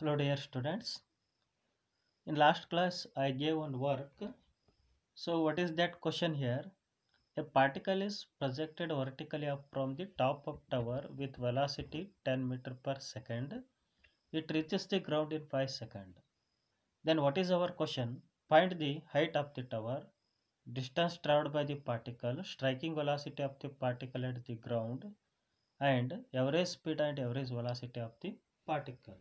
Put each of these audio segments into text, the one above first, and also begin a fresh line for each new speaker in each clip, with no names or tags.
Hello dear students. In last class I gave one work. So what is that question here? A particle is projected vertically up from the top of tower with velocity 10 meter per second. It reaches the ground in 5 seconds. Then what is our question? Find the height of the tower, distance traveled by the particle, striking velocity of the particle at the ground, and average speed and average velocity of the particle.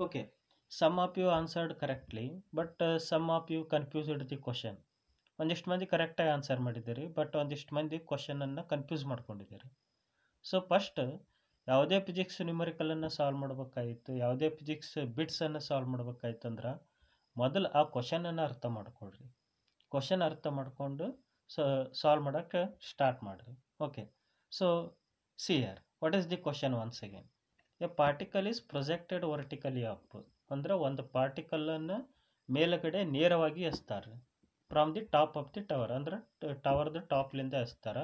Okay, some of you answered correctly, but some of you confused the question. ಒಂದಿಷ್ಟು ಮಂದಿ ಕರೆಕ್ಟಾಗಿ answer ಮಾಡಿದ್ದೀರಿ, but ಒಂದಿಷ್ಟು ಮಂದಿ ಕ್ವಶನನ್ನು confuse ಮಾಡ್ಕೊಂಡಿದ್ದೀರಿ. So first ಯಾವುದೇ physics ನ್ಯೂಮರಿಕಲನ್ನು solve ಮಾಡ್ಬೇಕಾಗಿತ್ತು, ಯಾವುದೇ ಫಿಸಿಕ್ಸ್ ಬಿಟ್ಸನ್ನು ಸಾಲ್ವ್ ಮಾಡ್ಬೇಕಾಯ್ತು ಅಂದ್ರೆ ಮೊದಲು ಆ ಕ್ವಶನನ್ನು ಅರ್ಥ ಮಾಡ್ಕೊಳ್ರಿ. ಕ್ವಶನ್ ಅರ್ಥ ಮಾಡಿಕೊಂಡು ಸಾಲ್ವ್ ಮಾಡೋಕ್ಕೆ ಸ್ಟಾರ್ಟ್ ಮಾಡಿರಿ. Okay, so see are what is the question once again. A particle is projected vertically up ಅಂದ್ರೆ ಒಂದು ಪಾರ್ಟಿಕಲನ್ನು ಮೇಲುಗಡೆ ನೇರವಾಗಿ ಎಸ್ತಾರೆ from the top of the tower ಅಂದ್ರೆ ಟವರ್ದ ಟಾಪ್ಲಿಂದ ಎಸ್ತಾರ.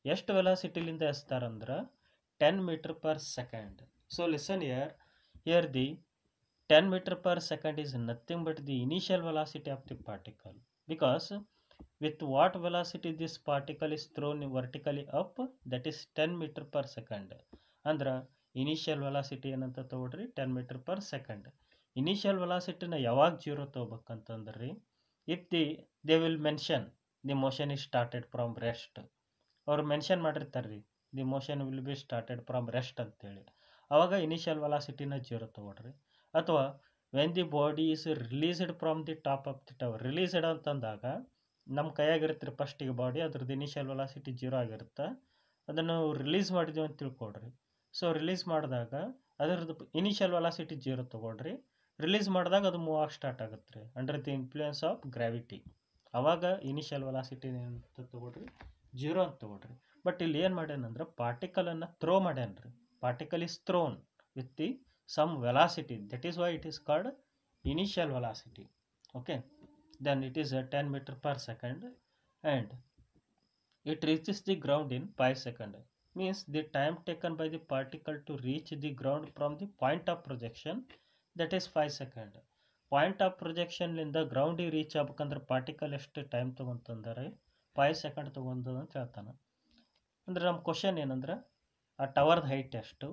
ಎಷ್ಟು ವೆಲಾಸಿಟಿಲಿಂದ ಎಸ್ತಾರಂದ್ರೆ 10 meter per second. So listen here the 10 meter per second is nothing but the initial velocity of the particle, because with what velocity this particle is thrown vertically up, that is 10 meter per second. ಅಂದ್ರೆ initial velocity ಏನಂತ ತಗೊಳ್ರಿ 10 meter per second. Initial ವೆಲಾಸಿಟಿನ ಯಾವಾಗ zero ತಗೋಬೇಕಂತಂದ್ರಿ, if they will mention the motion is started from rest. ಅವ್ರು mention ಮಾಡಿರ್ತಾರೆ ರೀ, the motion will be started from rest ಅಂತೇಳಿ. ಅವಾಗ ಇನಿಷಿಯಲ್ ವೆಲಾಸಿಟಿನ ಜೀರೋ ತಗೊಳ್ರಿ. ಅಥವಾ when the body is released from the top of the tower. Released ಅಂತಂದಾಗ ನಮ್ಮ ಕೈಯಾಗಿರುತ್ತೆ ರೀ ಫಸ್ಟಿಗೆ ಬಾಡಿ, ಅದ್ರದ್ದು ಇನಿಷಿಯಲ್ ವೆಲಾಸಿಟಿ ಜೀರೋ ಆಗಿರುತ್ತೆ. ಅದನ್ನು ರಿಲೀಸ್ ಮಾಡಿದ್ವಿ ಅಂತ ತಿಳ್ಕೊಳ್ರಿ. ಸೊ ರಿಲೀಸ್ ಮಾಡಿದಾಗ ಅದರದ್ದು ಇನಿಷಿಯಲ್ ವೆಲಾಸಿಟಿ ಜೀರೋ ತೊಗೊಳ್ರಿ. ರಿಲೀಸ್ ಮಾಡಿದಾಗ ಅದು ಮೂವ್ ಆಗಿ ಸ್ಟಾರ್ಟ್ ಆಗುತ್ತೆ ರೀ under the influence of gravity. ಅವಾಗ ಇನಿಷಿಯಲ್ ವೆಲಾಸಿಟಿ ಅಂತ ತೊಗೊಳ್ರಿ, ಜೀರೋ ಅಂತ ತೊಗೊಳ್ರಿ. ಬಟ್ ಇಲ್ಲಿ ಏನು ಮಾಡ್ಯಾನಂದ್ರೆ ಪಾರ್ಟಿಕಲನ್ನು ಥ್ರೋ ಮಾಡ್ಯಾನ್ರಿ. Particle is thrown with the some velocity, that is why it is called initial velocity. Okay, then it is a 10 meter per second and it reaches the ground in 5 seconds. Means the time taken by the particle to reach the ground from the point of projection, that is 5 seconds. Point of ಪ್ರೊಜೆಕ್ಷನ್ಲಿಂದ ಗ್ರೌಂಡಿಗೆ reach ಆಗ್ಬೇಕಂದ್ರೆ particle ಎಷ್ಟು time ತೊಗೊಂತಂದರೆ 5 second ತೊಗೊಂಡು ಅಂತ ಹೇಳ್ತಾನೆ. ಅಂದ್ರೆ ನಮ್ಮ ಕ್ವಶನ್ ಏನಂದ್ರೆ ಆ ಟವರ್ದ ಹೈಟ್ ಎಷ್ಟು,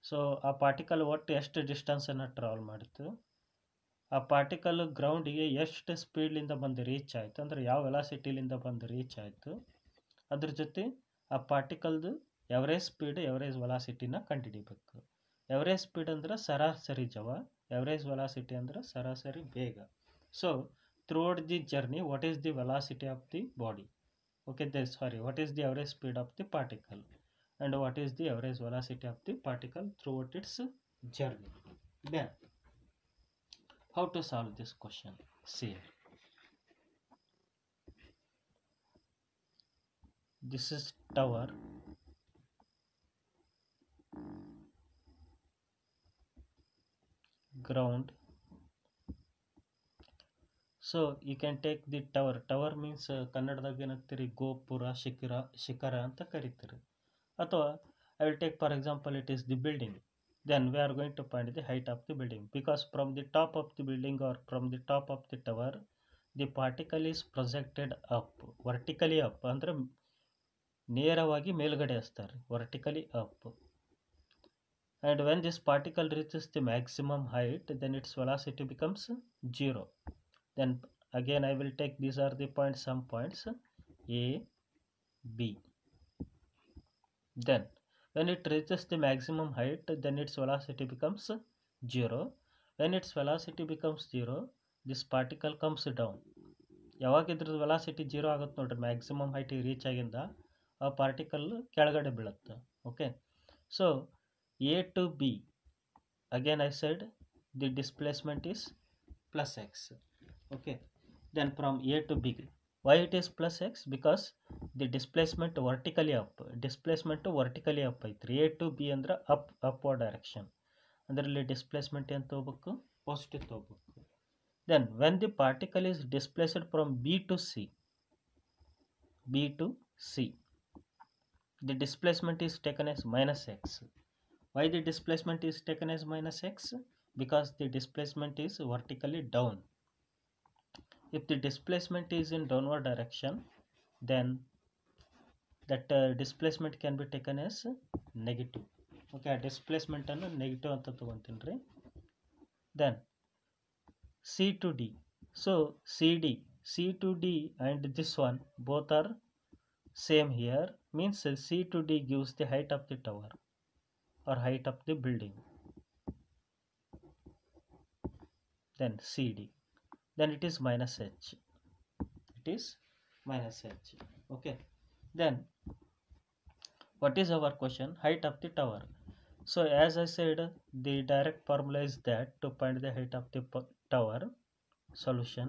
ಸೊ ಆ ಪಾರ್ಟಿಕಲ್ ಒಟ್ಟು ಎಷ್ಟು ಡಿಸ್ಟೆನ್ಸನ್ನು ಟ್ರಾವೆಲ್ ಮಾಡಿತ್ತು, ಆ ಪಾರ್ಟಿಕಲ್ ಗ್ರೌಂಡಿಗೆ ಎಷ್ಟು ಸ್ಪೀಡ್ಲಿಂದ ಬಂದು ರೀಚ್ ಆಯಿತು, ಅಂದರೆ ಯಾವ ವೆಲಾಸಿಟಿಲಿಂದ ಬಂದು ರೀಚ್ ಆಯಿತು, ಅದ್ರ ಜೊತೆ ಆ ಪಾರ್ಟಿಕಲ್ದು ಎವರೇಜ್ ಸ್ಪೀಡ್ ಎವರೇಜ್ ವೆಲಾಸಿಟಿನ ಕಂಡುಹಿಡಿಬೇಕು. ಎವರೇಜ್ ಸ್ಪೀಡ್ ಅಂದ್ರೆ ಸರಾಸರಿ ಜವ, ಎವರೇಜ್ ವೆಲಾಸಿಟಿ ಅಂದ್ರೆ ಸರಾಸರಿ ವೇಗ. So throughout the journey what is the velocity of the body, okay what is the average speed of the particle and what is the average velocity of the particle throughout its journey. Then how to solve this question? See, this is tower, ground. So you can take the tower means ಕನ್ನಡದಾಗ ಏನಂತೀರಿ ಗೋಪುರ, ಶಿಖರ ಅಂತ ಕರೀತೀರಿ. ಅಥವಾ I will take for example it is the building. Then we are going to find the height of the building, because from the top of the building or from the top of the tower the particle is projected up, vertically up ಅಂದ್ರೆ ನೇರವಾಗಿ ಮೇಲ್ಗಡೆ ಎಸ್ತಾರೆ, vertically up. And when this particle reaches the maximum height, then its velocity becomes 0. Then again I will take, these are the points, some points A, B. Then when it reaches the maximum height, then its velocity becomes 0. When its velocity becomes 0, this particle comes down. ಯಾವಾಗ ಇದ್ರದ್ದು velocity zero ಆಗುತ್ತೆ ನೋಡ್ರಿ, maximum ಹೈಟಿಗೆ reach ಆಗಿಂದ ಆ particle ಕೆಳಗಡೆ ಬೀಳುತ್ತೆ. Okay, so A to B, again I said the displacement is plus X. Okay, then from A to B, why it is plus x? Because the displacement vertically up ಐತ್ರಿ. A to B ಅಂದ್ರೆ upward direction, ಅದರಲ್ಲಿ displacement ಏನು ತಗೋಬೇಕು, positive ತಗೋಬೇಕು. Then when the particle is displaced from B to C, the displacement is taken as minus x. Why the displacement is taken as minus x? because the displacement is vertically down. If the displacement is in downward direction, then that displacement can be taken as negative. Okay, displacement ಅನ್ನು negative ಅಂತ ತಗೊಂತೀನಿ ರೀ. Then C to D. So C to D and this one both are same here, means C to D gives the height of the tower or height of the building. Then CD, then it is minus H. It is minus H. Okay. Then what is our question? Height of the tower. So as I said, the direct formula is that to find the height of the tower. Solution.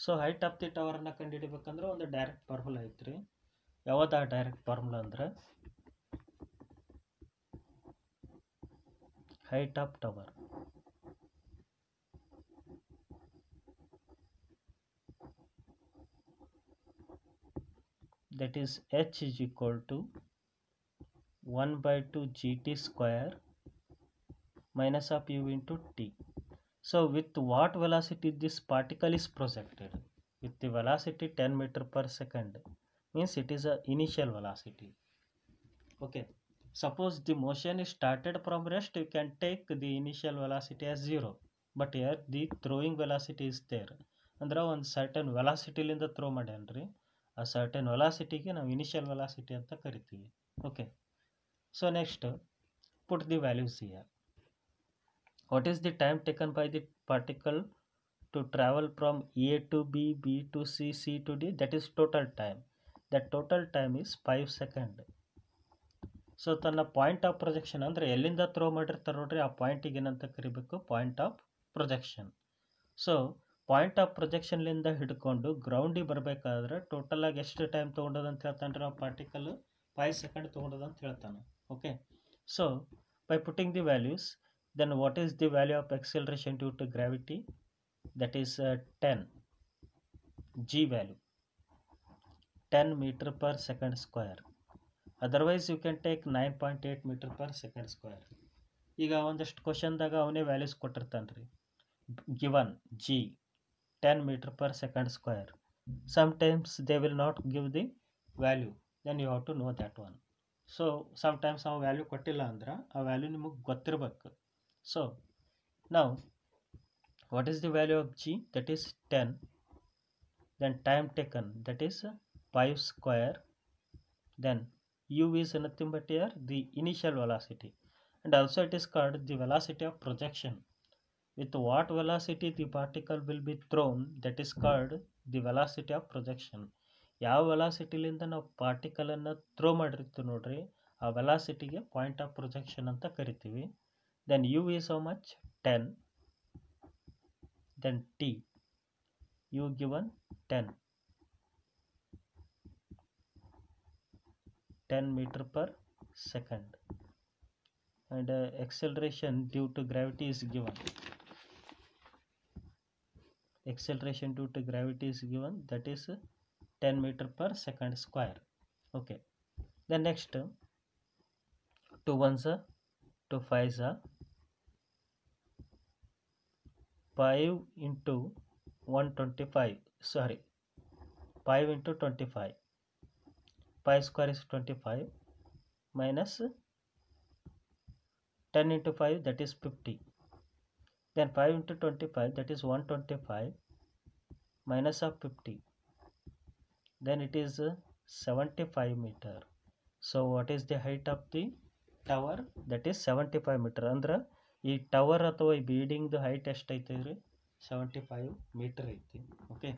So height of the tower ಅನ್ನ ಕಂಡುಹಿಡಿಬೇಕಂದ್ರೆ ಒಂದು direct formula ಐತ್ರಿ. ಯಾವ್ದು ಆ direct formula ಅಂದ್ರೆ height of tower that is H is equal to 1 by 2 gt square minus of u into t. So with what velocity this particle is projected? With the velocity 10 meter per second, means it is a initial velocity. Okay, suppose the motion is started from rest, you can take the initial velocity as 0, but here the throwing velocity is there. ಅಂದ್ರೆ ಒಂದು certain ವೆಲಾಸಿಟಿಲಿಂದ throw ಮಾಡ್ಯಾನ್ರಿ, ಆ certain ವೆಲಾಸಿಟಿಗೆ ನಾವು initial velocity ಅಂತ ಕರಿತೀವಿ. Okay, so next put the values here. What is the time taken by the particle to travel from A to B, B to C, C to D? That is total time. That total time is 5 seconds. So ತನ್ನ point of projection ಅಂದರೆ ಎಲ್ಲಿಂದ throw ಮಾಡಿರ್ತಾರೆ ನೋಡ್ರಿ, ಆ ಪಾಯಿಂಟಿಗೆ ಏನಂತ ಕರಿಬೇಕು? Point of projection. So point of ಪ್ರೊಜೆಕ್ಷನ್ಲಿಂದ ಹಿಡ್ಕೊಂಡು ಗ್ರೌಂಡಿಗೆ ಬರಬೇಕಾದ್ರೆ ಟೋಟಲ್ ಆಗಿ ಎಷ್ಟು ಟೈಮ್ ತೊಗೊಂಡದಂತ ಹೇಳ್ತಾನೆ ರೀ ಆ ಪಾರ್ಟಿಕಲ್? 5 ಸೆಕೆಂಡ್ ತೊಗೊಂಡದಂತ ಹೇಳ್ತಾನೆ. Okay, so by putting the values, then what is the value of acceleration due to gravity? That is 10 g value, 10 meter per second square. Otherwise you can take 9.8 meter per second square. ಈಗ ಒಂದಷ್ಟು ಕ್ವಶನ್ದಾಗ ಅವನೇ values ಕೊಟ್ಟಿರ್ತಾನೆ ರೀ. Given g 10 meter per second square. Sometimes they will not give the value, then you have to know that one. So sometimes ಆ value ಕೊಟ್ಟಿಲ್ಲ ಅಂದ್ರೆ ಆ value ನಿಮಗೆ ಗೊತ್ತಿರಬೇಕು. ಸೊ ನಾವು what is the value of g? That is 10. Then time taken, that is 5 square. Then u is nothing but here the initial velocity, and also it is called the velocity of projection. With what velocity the particle will be thrown, that is called the velocity of projection. ಯಾವ ವೆಲಾಸಿಟಿಲಿಂದ ನಾವು ಪಾರ್ಟಿಕಲನ್ನು throw ಮಾಡಿರ್ತೀವಿ ನೋಡ್ರಿ, ಆ ವೆಲಾಸಿಟಿಗೆ point of projection ಅಂತ ಕರಿತೀವಿ. Then u is how much? 10. Then t, u given 10 meter per second, and acceleration due to gravity is given. Acceleration due to gravity is given, that is 10 meter per second square. Okay, then next 2 ones are 2 5s are 5 into 125, sorry 5 into 25, 5 square is 25 minus 10 into 5, that is 50. Then 5 into 25, that is 125 minus of 50, then it is 75 meter. So what is the height of the tower? That is 75 meter. ಅಂದ್ರೆ ಈ tower ಅಥವಾ ಈ ಬಿಲ್ಡಿಂಗ್ದು height ಎಷ್ಟೈತೆ ರೀ? 75 meter ಐತಿ. Okay,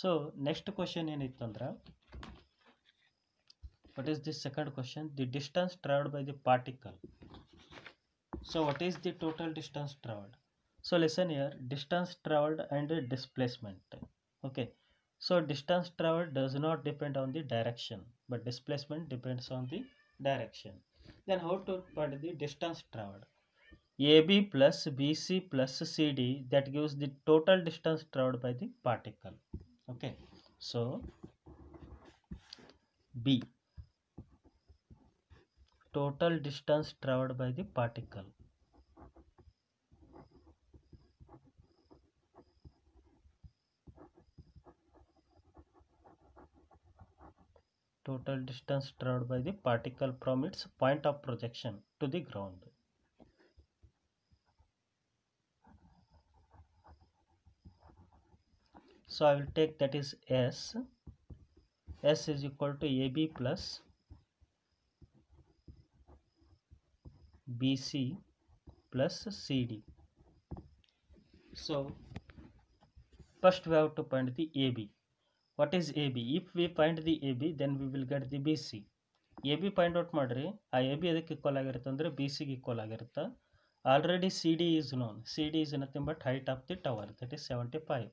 so next question ಏನಿತ್ತಂದ್ರೆ, what is the second question? The distance traveled by the particle. So what is the total distance traveled? So listen here, distance traveled and displacement. Okay, so distance traveled does not depend on the direction, but displacement depends on the direction. Then how to find the distance traveled? AB plus BC plus CD, that gives the total distance traveled by the particle. Okay, so B, total distance traveled by the particle. Total distance traveled by the particle from its point of projection to the ground. So I will take that is S. S is equal to AB plus BC plus CD. So first we have to find the AB. What is AB? If we find the AB, then we will get the BC. AB find out ಮಾಡ್ರಿ ಆ AB ಅದಕ್ಕೆ equal ಆಗಿರುತ್ತೆ ಅಂದ್ರೆ BC ಗೆ equal ಆಗಿರುತ್ತೆ. Already CD is known. CD is nothing but height of the tower, that is 75.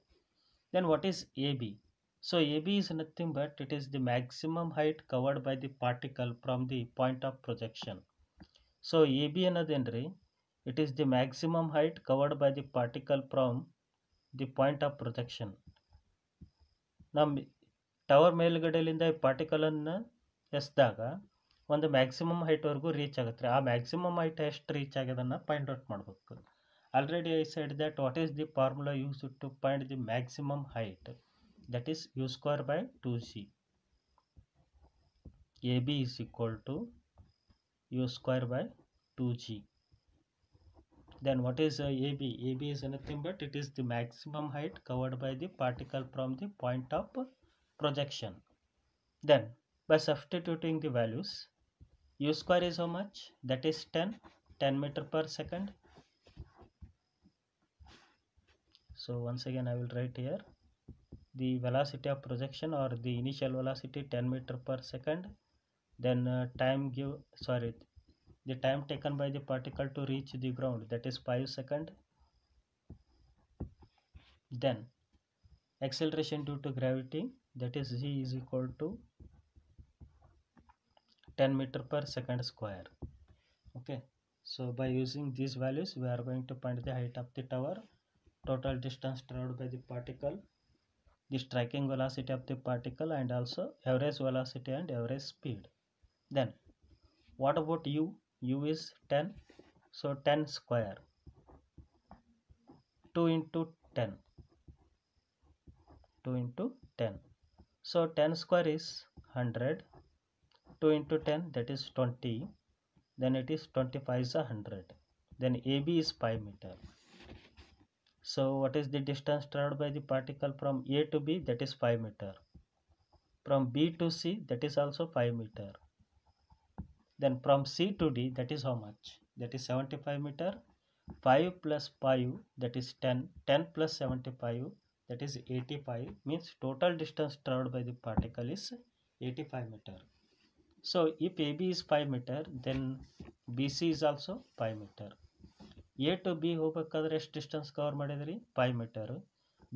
Then what is AB? So AB is nothing but it is the maximum height covered by the particle from the point of projection. So AB ಅನ್ನೋದೇನ್ರಿ, it is the maximum height covered by the particle from the point of projection. ನಮ್ಮ tower ಮೇಲ್ಗಡೆಯಿಂದ ಈ ಪಾರ್ಟಿಕಲನ್ನು ಎಸ್ದಾಗ ಒಂದು maximum ಹೈಟ್ವರೆಗೂ reach ಆಗುತ್ತೆ. ಆ maximum height ಎಷ್ಟು reach ಆಗ್ಯದನ್ನು find out ಮಾಡಬೇಕು. Already I said that what is the formula use to find the maximum height, that is u square by 2g. AB is equal to u square by 2g. Then what is AB? AB is nothing but it is the maximum height covered by the particle from the point of projection. Then by substituting the values, u square is how much? That is 10 meter per second. So once again I will write here the velocity of projection or the initial velocity 10 meter per second. Then the time taken by the particle to reach the ground, that is 5 seconds. Then acceleration due to gravity, that is g is equal to 10 meter per second square. Okay, so by using these values we are going to find the height of the tower, total distance traveled by the particle, the striking velocity of the particle, and also average velocity and average speed. Then what about u? U is 10, so 10 square, 2 into 10, 2 into 10, so 10 square is 100, 2 into 10 that is 20, then it is 25 is 100. Then AB is 5 meter. So what is the distance traveled by the particle from A to B? That is 5 meter. From B to C, that is also 5 meter. Then from C to D, that is how much? That is 75 meter. 5 plus 5, that is 10. 10 plus 75, that is 85. Means total distance traveled by the particle is 85 meter. So if AB is 5 meter, then BC is also 5 meter. A to B ಹೋಗಬೇಕಾದ್ರೆ ಎಷ್ಟು distance cover ಮಾಡಿದ್ರಿ? 5 metre.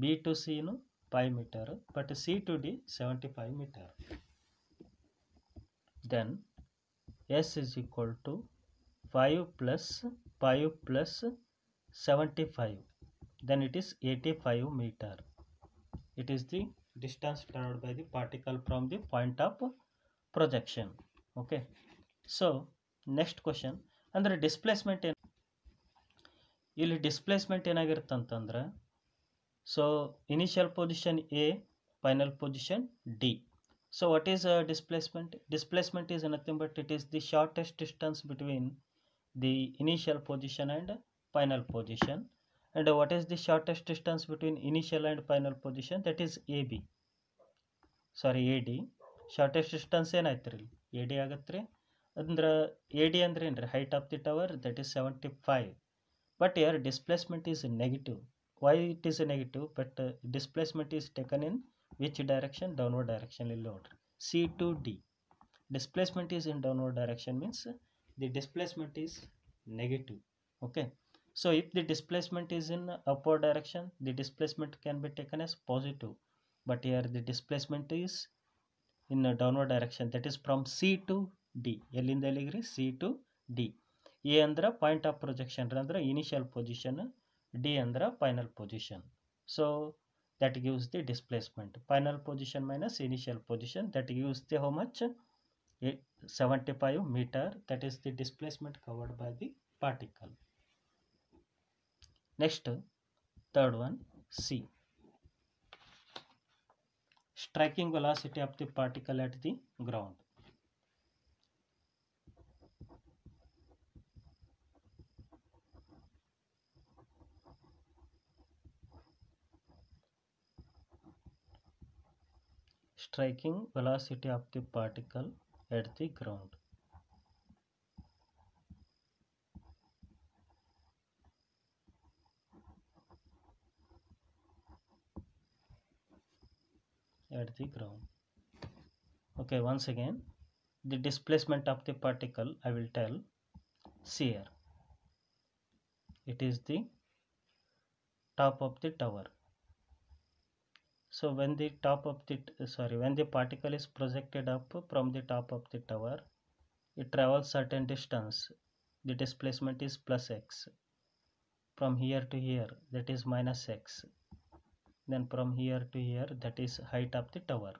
B to C ನು 5 metre, but C to D 75 metre. Then S is equal to 5 plus 5 plus 75, then it is 85 meter. It is the distance traveled by the particle from the point of projection. Okay, so next question ಅಂದ್ರೆ displacement ಏನು? ಇಲ್ಲಿ displacement ಏನಾಗಿರುತ್ತೆ ಅಂತಂದ್ರೆ, so initial position A, final position D. So what is displacement? Displacement is nothing but it is the shortest distance between the initial position and final position. And what is the shortest distance between initial and final position? That is AB. Sorry, AD. Shortest distance ಏನಾಯ್ತು AD ಆಗತ್ತೆ. ಅಂದ್ರೆ AD ಅಂದ್ರೆ ಏನ್ರಿ? Height of the tower, that is 75. But here displacement is negative. Why it is negative? But displacement is taken in which direction? Downward direction. C to D. Displacement is in downward direction, means the displacement is negative. Okay, so if the displacement is in upward direction, the displacement can be taken as positive. But here the displacement is in a downward direction, that is from C to D. ಎಲ್ಲಿಂದ ಎಲ್ಲಿಗ್ರಿ? C to D. A ಅಂದ್ರೆ point of projection ಅಂದ್ರೆ initial position, D ಅಂದ್ರೆ final position. So that gives the displacement. Final position minus initial position, that gives the how much? 75 meter, that is the displacement covered by the particle. Next, third one, C. Striking velocity of the particle at the ground. Striking velocity of the particle at the ground. At the ground. Okay, once again, the displacement of the particle I will tell. See here, it is the top of the tower. So when the when the particle is projected up from the top of the tower, it travels certain distance. The displacement is plus x. From here to here, that is minus x. Then from here to here, that is height of the tower.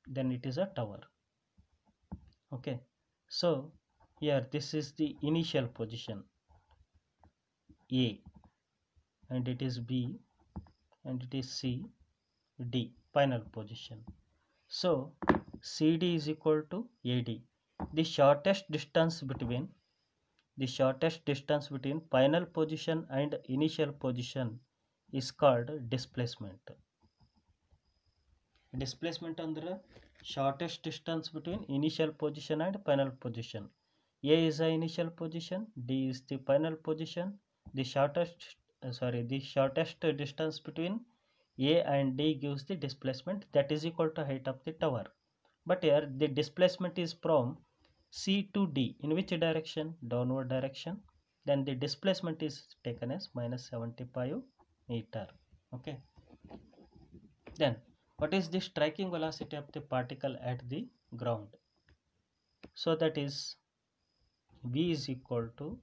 Then it is a tower. Okay, so here this is the initial position A, and it is B, and it is C, D, final position. So CD is equal to AD. The shortest distance between final position and initial position is called displacement. Displacement under shortest distance between initial position and final position. A is the initial position, D is the final position. The shortest distance between A and D gives the displacement, that is equal to height of the tower. But here the displacement is from C to D. In which direction? Downward direction. Then the displacement is taken as minus 75 meter. Okay. Then what is the striking velocity of the particle at the ground? So that is V is equal to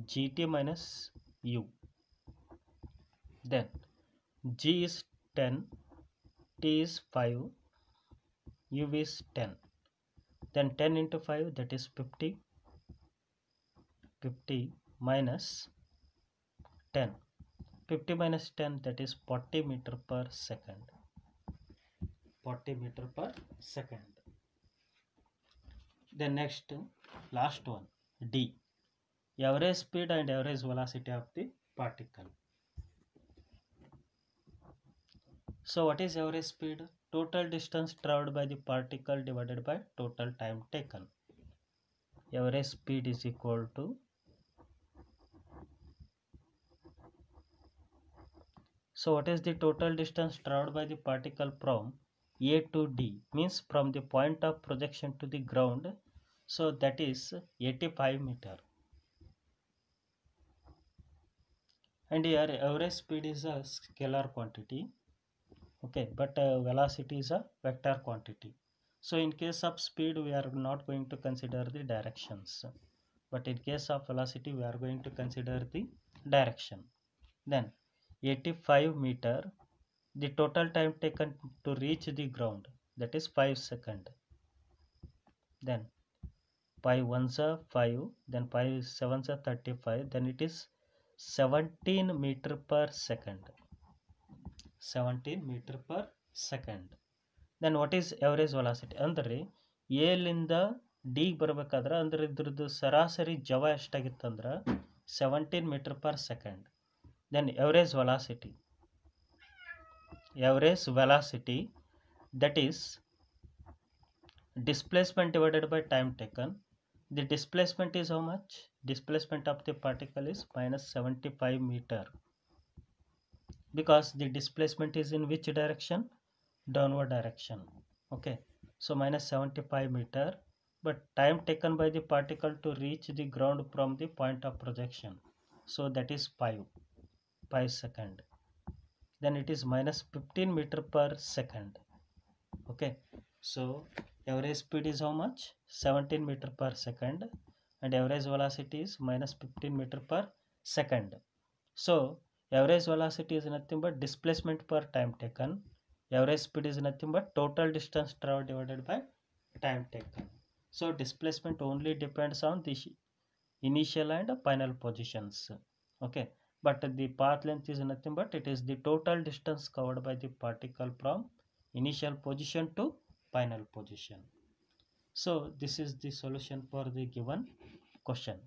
GT minus U. Then G is 10, T is 5, U is 10. Then 10 into 5, that is 50. 50 minus 10. 50 minus 10, that is 40 meter per second. 40 meter per second. Then next, last one, D. Average speed and average velocity of the particle. So what is average speed? Total distance traveled by the particle divided by total time taken. Average speed is equal to, so what is the total distance traveled by the particle from A to D, means from the point of projection to the ground? So that is 85 meter. And here average speed is a scalar quantity. Okay, but velocity is a vector quantity. So in case of speed, we are not going to consider the directions, but in case of velocity, we are going to consider the direction. Then 85 meter, the total time taken to reach the ground, that is 5 seconds. Then 5 ones are 5, then 5 sevens are 35, then it is 17 meter per second. 17 meter per second. Then what is average velocity? ಅಂದರೆ A ಲಿಂದ D ಬರಬೇಕಾದ್ರೆ ಅಂದ್ರೆ ಇದ್ರದ್ದು ಸರಾಸರಿ ಜವ ಎಷ್ಟಾಗಿತ್ತಂದ್ರೆ 17 meter per second. Then average velocity, that is displacement divided by time taken. The displacement is how much? Displacement of the particle is minus 75 meter. Because the displacement is in which direction? Downward direction. Okay, so minus 75 meter, but time taken by the particle to reach the ground from the point of projection, so that is 5 second. Then it is minus 15 meter per second. Okay, so average speed is how much? 17 meter per second, and average velocity is minus 15 meter per second. So average velocity is nothing but displacement per time taken. Average speed is nothing but total distance traveled divided by time taken. So displacement only depends on the initial and final positions. Okay, but the path length is nothing but it is the total distance covered by the particle from initial position to final position. So this is the solution for the given question.